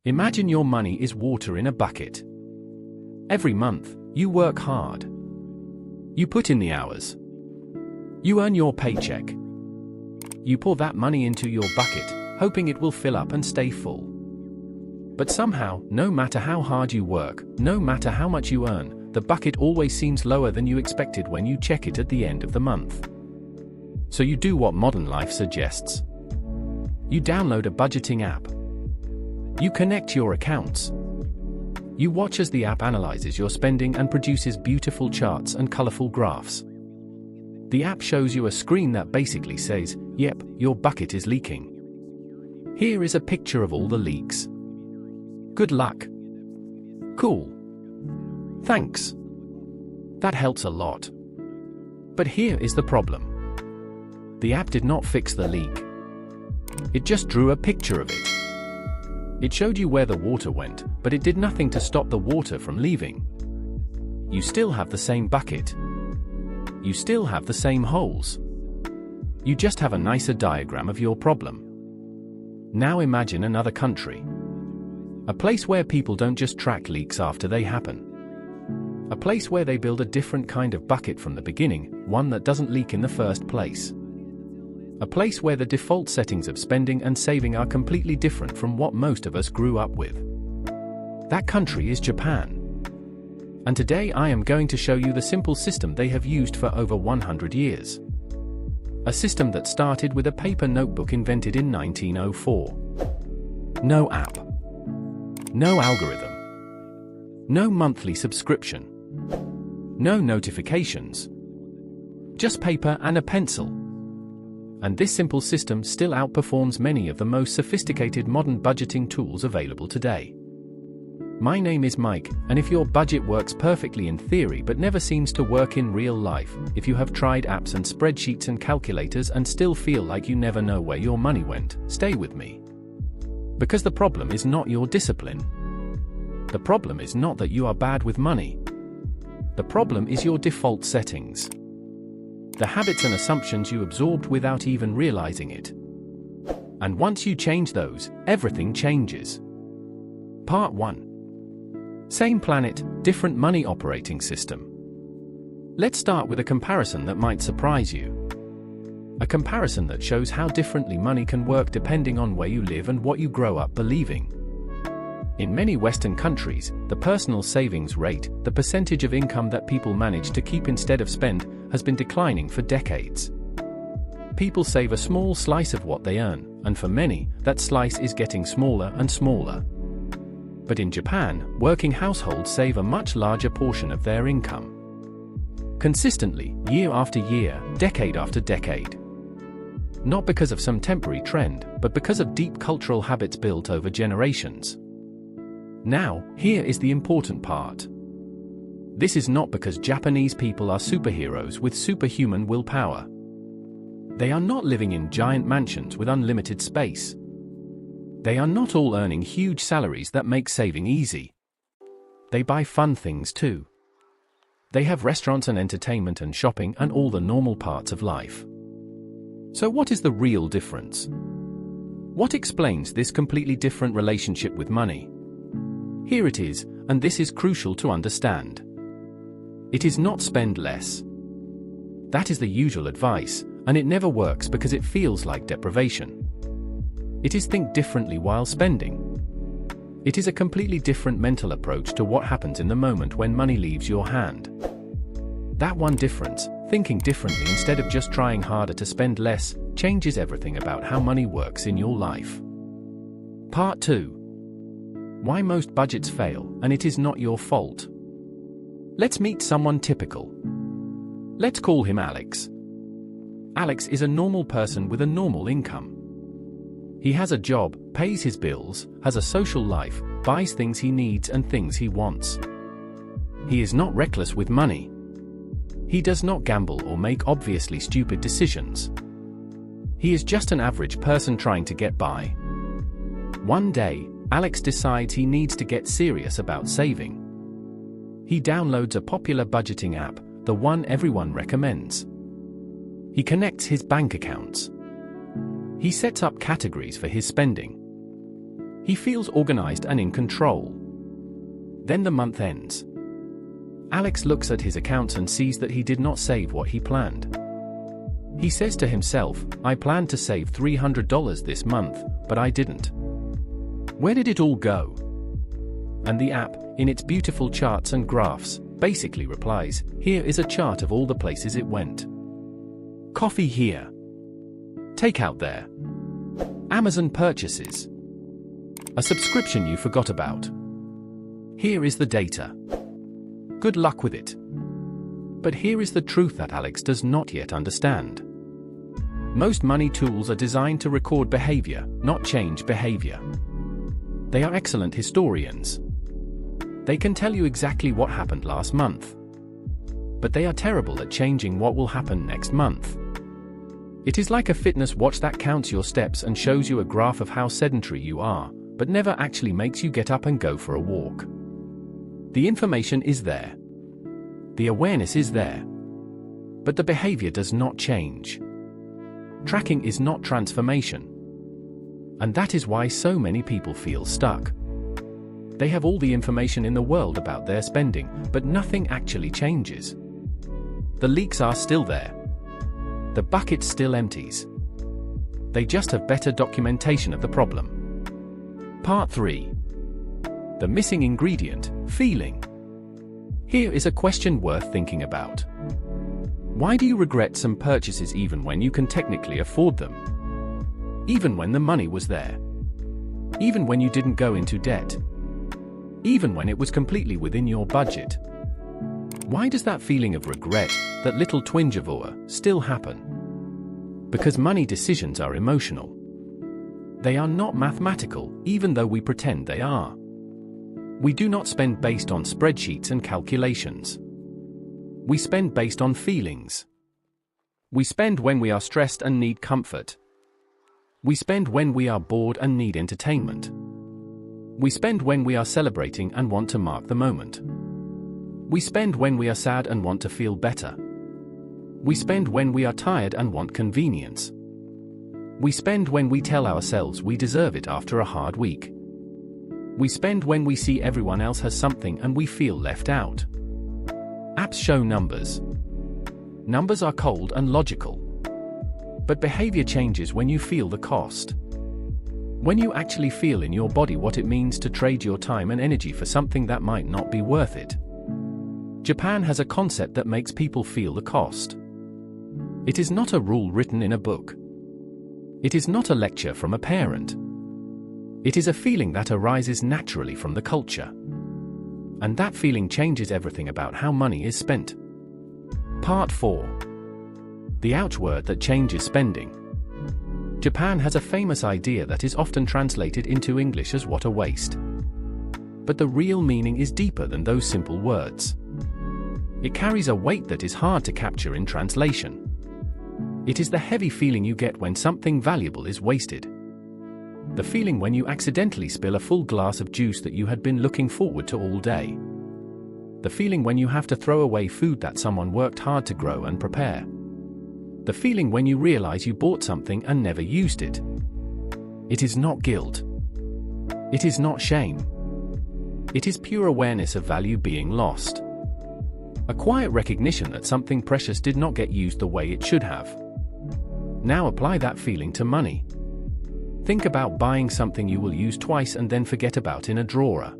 Imagine your money is water in a bucket. Every month, you work hard. You put in the hours. You earn your paycheck. You pour that money into your bucket, hoping it will fill up and stay full. But somehow, no matter how hard you work, no matter how much you earn, the bucket always seems lower than you expected when you check it at the end of the month. So you do what modern life suggests. You download a budgeting app. You connect your accounts. You watch as the app analyzes your spending and produces beautiful charts and colorful graphs. The app shows you a screen that basically says, "Yep, your bucket is leaking. Here is a picture of all the leaks. Good luck." Cool. Thanks. That helps a lot. But here is the problem. The app did not fix the leak. It just drew a picture of it. It showed you where the water went, but it did nothing to stop the water from leaving. You still have the same bucket. You still have the same holes. You just have a nicer diagram of your problem. Now imagine another country. A place where people don't just track leaks after they happen. A place where they build a different kind of bucket from the beginning, one that doesn't leak in the first place. A place where the default settings of spending and saving are completely different from what most of us grew up with. That country is Japan. And today I am going to show you the simple system they have used for over 100 years. A system that started with a paper notebook invented in 1904. No app. No algorithm. No monthly subscription. No notifications. Just paper and a pencil. And this simple system still outperforms many of the most sophisticated modern budgeting tools available today. My name is Mike, and if your budget works perfectly in theory but never seems to work in real life, if you have tried apps and spreadsheets and calculators and still feel like you never know where your money went, stay with me. Because the problem is not your discipline. The problem is not that you are bad with money. The problem is your default settings. The habits and assumptions you absorbed without even realizing it. And once you change those, everything changes. Part 1. Same planet, different money operating system. Let's start with a comparison that might surprise you. A comparison that shows how differently money can work depending on where you live and what you grow up believing. In many Western countries, the personal savings rate, the percentage of income that people manage to keep instead of spend, has been declining for decades. People save a small slice of what they earn, and for many, that slice is getting smaller and smaller. But in Japan, working households save a much larger portion of their income. Consistently, year after year, decade after decade. Not because of some temporary trend, but because of deep cultural habits built over generations. Now, here is the important part. This is not because Japanese people are superheroes with superhuman willpower. They are not living in giant mansions with unlimited space. They are not all earning huge salaries that make saving easy. They buy fun things too. They have restaurants and entertainment and shopping and all the normal parts of life. So what is the real difference? What explains this completely different relationship with money? Here it is, and this is crucial to understand. It is not spend less. That is the usual advice, and it never works because it feels like deprivation. It is think differently while spending. It is a completely different mental approach to what happens in the moment when money leaves your hand. That one difference, thinking differently instead of just trying harder to spend less, changes everything about how money works in your life. Part 2. Why most budgets fail, and it is not your fault. Let's meet someone typical. Let's call him Alex. Alex is a normal person with a normal income. He has a job, pays his bills, has a social life, buys things he needs and things he wants. He is not reckless with money. He does not gamble or make obviously stupid decisions. He is just an average person trying to get by. One day, Alex decides he needs to get serious about saving. He downloads a popular budgeting app, the one everyone recommends. He connects his bank accounts. He sets up categories for his spending. He feels organized and in control. Then the month ends. Alex looks at his accounts and sees that he did not save what he planned. He says to himself, I planned to save $300 this month, but I didn't. Where did it all go? And the app, in its beautiful charts and graphs, basically replies, here is a chart of all the places it went. Coffee here. Takeout there. Amazon purchases. A subscription you forgot about. Here is the data. Good luck with it. But here is the truth that Alex does not yet understand. Most money tools are designed to record behavior, not change behavior. They are excellent historians. They can tell you exactly what happened last month. But they are terrible at changing what will happen next month. It is like a fitness watch that counts your steps and shows you a graph of how sedentary you are, but never actually makes you get up and go for a walk. The information is there. The awareness is there. But the behavior does not change. Tracking is not transformation. And that is why so many people feel stuck. They have all the information in the world about their spending, but nothing actually changes. The leaks are still there. The bucket still empties. They just have better documentation of the problem. Part 3. The missing ingredient, feeling. Here is a question worth thinking about. Why do you regret some purchases even when you can technically afford them? Even when the money was there? Even when you didn't go into debt? Even when it was completely within your budget? Why does that feeling of regret, that little twinge of awe, still happen? Because money decisions are emotional. They are not mathematical, even though we pretend they are. We do not spend based on spreadsheets and calculations. We spend based on feelings. We spend when we are stressed and need comfort. We spend when we are bored and need entertainment. We spend when we are celebrating and want to mark the moment. We spend when we are sad and want to feel better. We spend when we are tired and want convenience. We spend when we tell ourselves we deserve it after a hard week. We spend when we see everyone else has something and we feel left out. Apps show numbers. Numbers are cold and logical. But behavior changes when you feel the cost. When you actually feel in your body what it means to trade your time and energy for something that might not be worth it. Japan has a concept that makes people feel the cost. It is not a rule written in a book. It is not a lecture from a parent. It is a feeling that arises naturally from the culture. And that feeling changes everything about how money is spent. Part 4. The ouch word that changes spending. Japan has a famous idea that is often translated into English as what a waste. But the real meaning is deeper than those simple words. It carries a weight that is hard to capture in translation. It is the heavy feeling you get when something valuable is wasted. The feeling when you accidentally spill a full glass of juice that you had been looking forward to all day. The feeling when you have to throw away food that someone worked hard to grow and prepare. The feeling when you realize you bought something and never used it. It is not guilt. It is not shame. It is pure awareness of value being lost. A quiet recognition that something precious did not get used the way it should have. Now apply that feeling to money. Think about buying something you will use twice and then forget about in a drawer.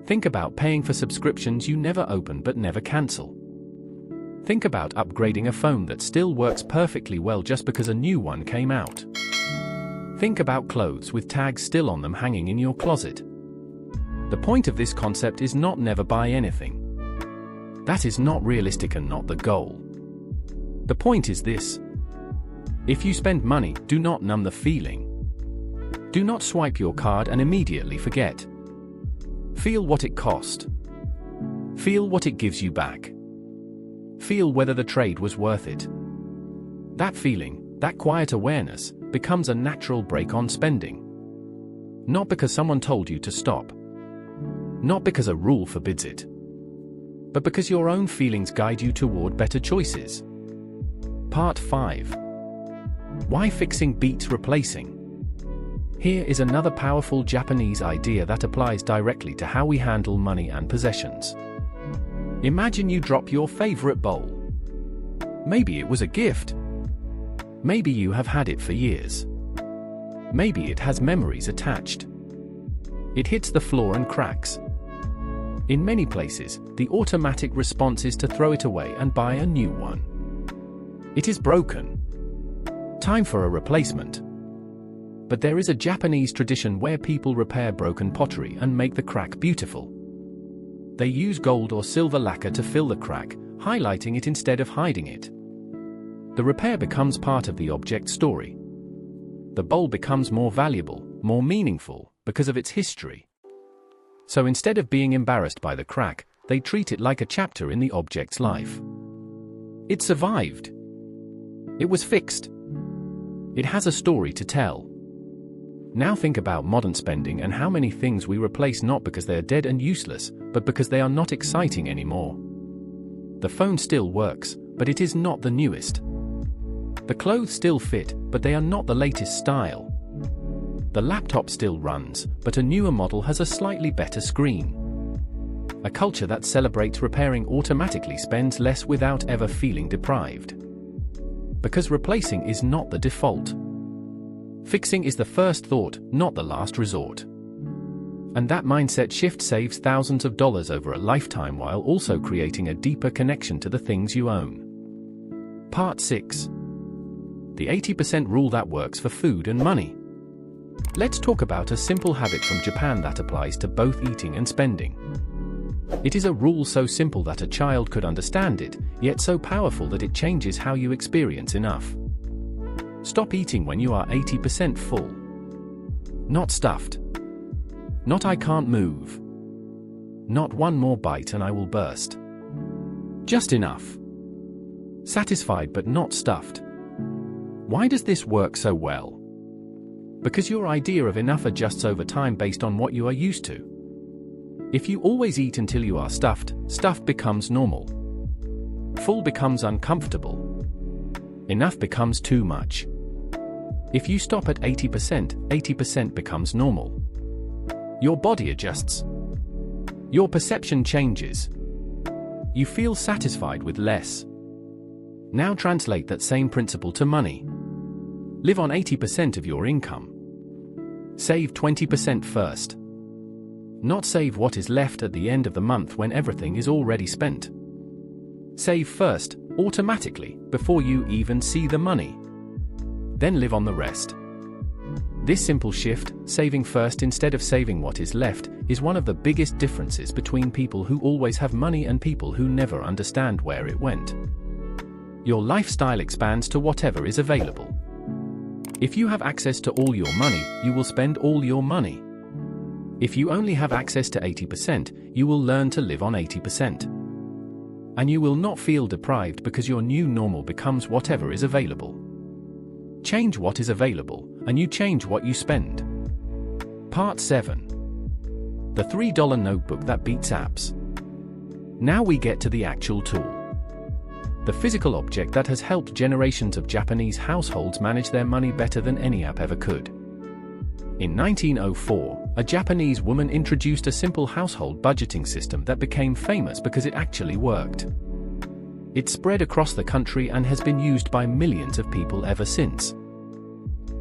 Think about paying for subscriptions you never open but never cancel. Think about upgrading a phone that still works perfectly well just because a new one came out. Think about clothes with tags still on them hanging in your closet. The point of this concept is not never buy anything. That is not realistic and not the goal. The point is this. If you spend money, do not numb the feeling. Do not swipe your card and immediately forget. Feel what it cost. Feel what it gives you back. Feel whether the trade was worth it. That feeling, that quiet awareness, becomes a natural break on spending. Not because someone told you to stop. Not because a rule forbids it. But because your own feelings guide you toward better choices. Part 5. Why fixing beats replacing. Here is another powerful Japanese idea that applies directly to how we handle money and possessions. Imagine you drop your favorite bowl. Maybe it was a gift. Maybe you have had it for years. Maybe it has memories attached. It hits the floor and cracks. In many places, the automatic response is to throw it away and buy a new one. It is broken. Time for a replacement. But there is a Japanese tradition where people repair broken pottery and make the crack beautiful. They use gold or silver lacquer to fill the crack, highlighting it instead of hiding it. The repair becomes part of the object's story. The bowl becomes more valuable, more meaningful, because of its history. So instead of being embarrassed by the crack, they treat it like a chapter in the object's life. It survived. It was fixed. It has a story to tell. Now think about modern spending and how many things we replace not because they are dead and useless, but because they are not exciting anymore. The phone still works, but it is not the newest. The clothes still fit, but they are not the latest style. The laptop still runs, but a newer model has a slightly better screen. A culture that celebrates repairing automatically spends less without ever feeling deprived. Because replacing is not the default. Fixing is the first thought, not the last resort. And that mindset shift saves thousands of dollars over a lifetime while also creating a deeper connection to the things you own. Part 6. The 80% rule that works for food and money. Let's talk about a simple habit from Japan that applies to both eating and spending. It is a rule so simple that a child could understand it, yet so powerful that it changes how you experience enough. Stop eating when you are 80% full. Not stuffed. Not I can't move. Not one more bite and I will burst. Just enough. Satisfied but not stuffed. Why does this work so well? Because your idea of enough adjusts over time based on what you are used to. If you always eat until you are stuffed, stuffed becomes normal. Full becomes uncomfortable. Enough becomes too much. If you stop at 80%, 80% becomes normal. Your body adjusts. Your perception changes. You feel satisfied with less. Now translate that same principle to money. Live on 80% of your income. Save 20% first. Not save what is left at the end of the month when everything is already spent. Save first, automatically, before you even see the money. Then live on the rest. This simple shift, saving first instead of saving what is left, is one of the biggest differences between people who always have money and people who never understand where it went. Your lifestyle expands to whatever is available. If you have access to all your money, you will spend all your money. If you only have access to 80%, you will learn to live on 80%. And you will not feel deprived because your new normal becomes whatever is available. Change what is available, and you change what you spend. Part 7. The $3 notebook that beats apps. Now we get to the actual tool. The physical object that has helped generations of Japanese households manage their money better than any app ever could. In 1904, a Japanese woman introduced a simple household budgeting system that became famous because it actually worked. It spread across the country and has been used by millions of people ever since.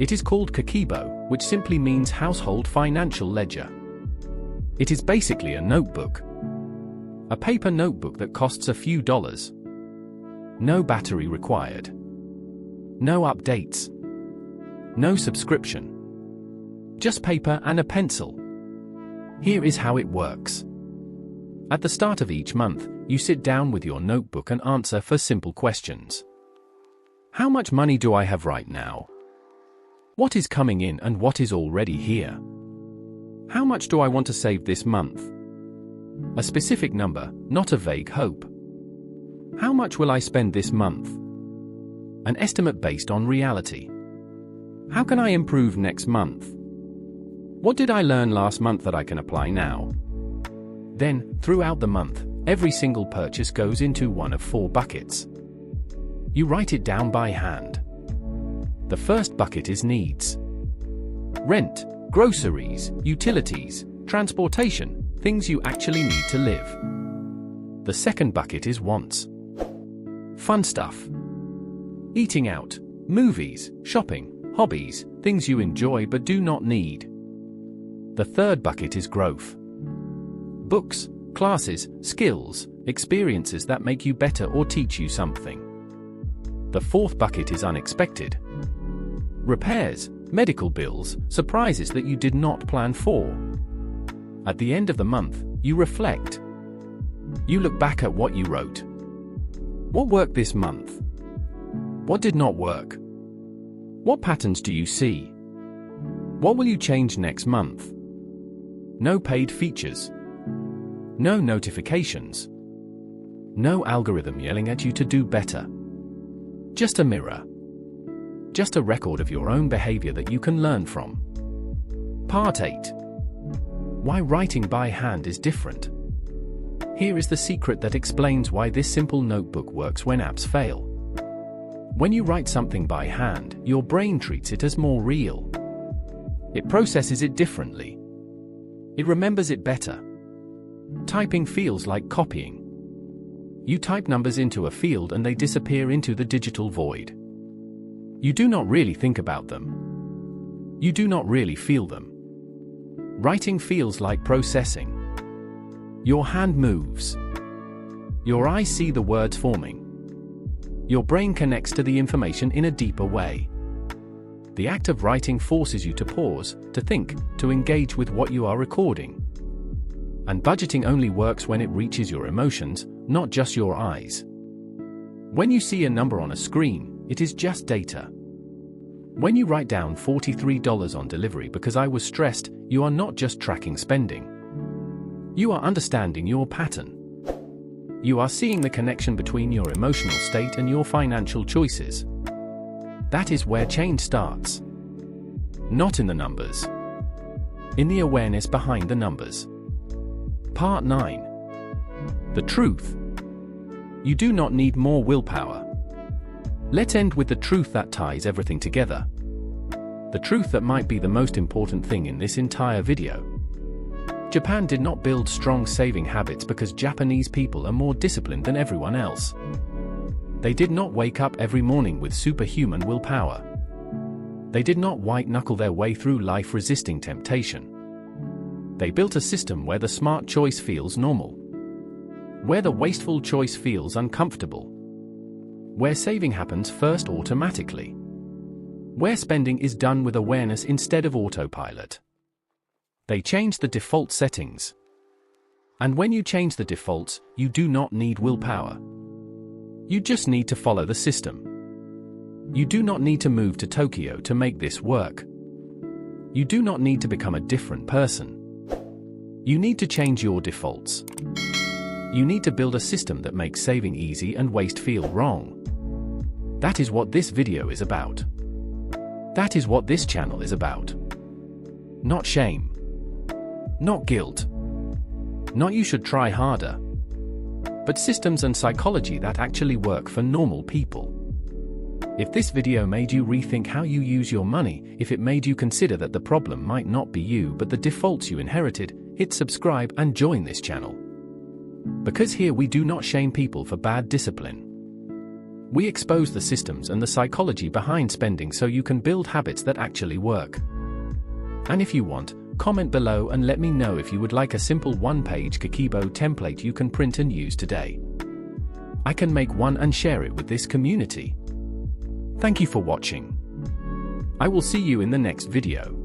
It is called Kakeibo, which simply means household financial ledger. It is basically a notebook. A paper notebook that costs a few dollars. No battery required. No updates. No subscription. Just paper and a pencil. Here is how it works. At the start of each month, you sit down with your notebook and answer 4 simple questions. How much money do I have right now? What is coming in and what is already here? How much do I want to save this month? A specific number, not a vague hope. How much will I spend this month? An estimate based on reality. How can I improve next month? What did I learn last month that I can apply now? Then, throughout the month, every single purchase goes into one of 4 buckets. You write it down by hand. The first bucket is needs. Rent, groceries, utilities, transportation, things you actually need to live. The second bucket is wants. Fun stuff. Eating out, movies, shopping, hobbies, things you enjoy but do not need. The third bucket is growth. Books, classes, skills, experiences that make you better or teach you something. The fourth bucket is unexpected. Repairs, medical bills, surprises that you did not plan for. At the end of the month, you reflect. You look back at what you wrote. What worked this month? What did not work? What patterns do you see? What will you change next month? No paid features. No notifications. No algorithm yelling at you to do better. Just a mirror. Just a record of your own behavior that you can learn from. Part 8. Why writing by hand is different. Here is the secret that explains why this simple notebook works when apps fail. When you write something by hand, your brain treats it as more real. It processes it differently. It remembers it better. Typing feels like copying. You type numbers into a field and they disappear into the digital void. You do not really think about them. You do not really feel them. Writing feels like processing. Your hand moves. Your eyes see the words forming. Your brain connects to the information in a deeper way. The act of writing forces you to pause, to think, to engage with what you are recording. And budgeting only works when it reaches your emotions, not just your eyes. When you see a number on a screen, it is just data. When you write down $43 on delivery because I was stressed, you are not just tracking spending. You are understanding your pattern. You are seeing the connection between your emotional state and your financial choices. That is where change starts. Not in the numbers. In the awareness behind the numbers. Part 9. The truth. You do not need more willpower. Let's end with the truth that ties everything together. The truth that might be the most important thing in this entire video. Japan did not build strong saving habits because Japanese people are more disciplined than everyone else. They did not wake up every morning with superhuman willpower. They did not white-knuckle their way through life resisting temptation. They built a system where the smart choice feels normal. Where the wasteful choice feels uncomfortable. Where saving happens first automatically. Where spending is done with awareness instead of autopilot. They changed the default settings. And when you change the defaults, you do not need willpower. You just need to follow the system. You do not need to move to Tokyo to make this work. You do not need to become a different person. You need to change your defaults. You need to build a system that makes saving easy and waste feel wrong. That is what this video is about. That is what this channel is about. Not shame. Not guilt. Not you should try harder. But systems and psychology that actually work for normal people. If this video made you rethink how you use your money, if it made you consider that the problem might not be you but the defaults you inherited, hit subscribe and join this channel. Because here we do not shame people for bad discipline. We expose the systems and the psychology behind spending so you can build habits that actually work. And if you want, comment below and let me know if you would like a simple one-page Kakebo template you can print and use today. I can make one and share it with this community. Thank you for watching. I will see you in the next video.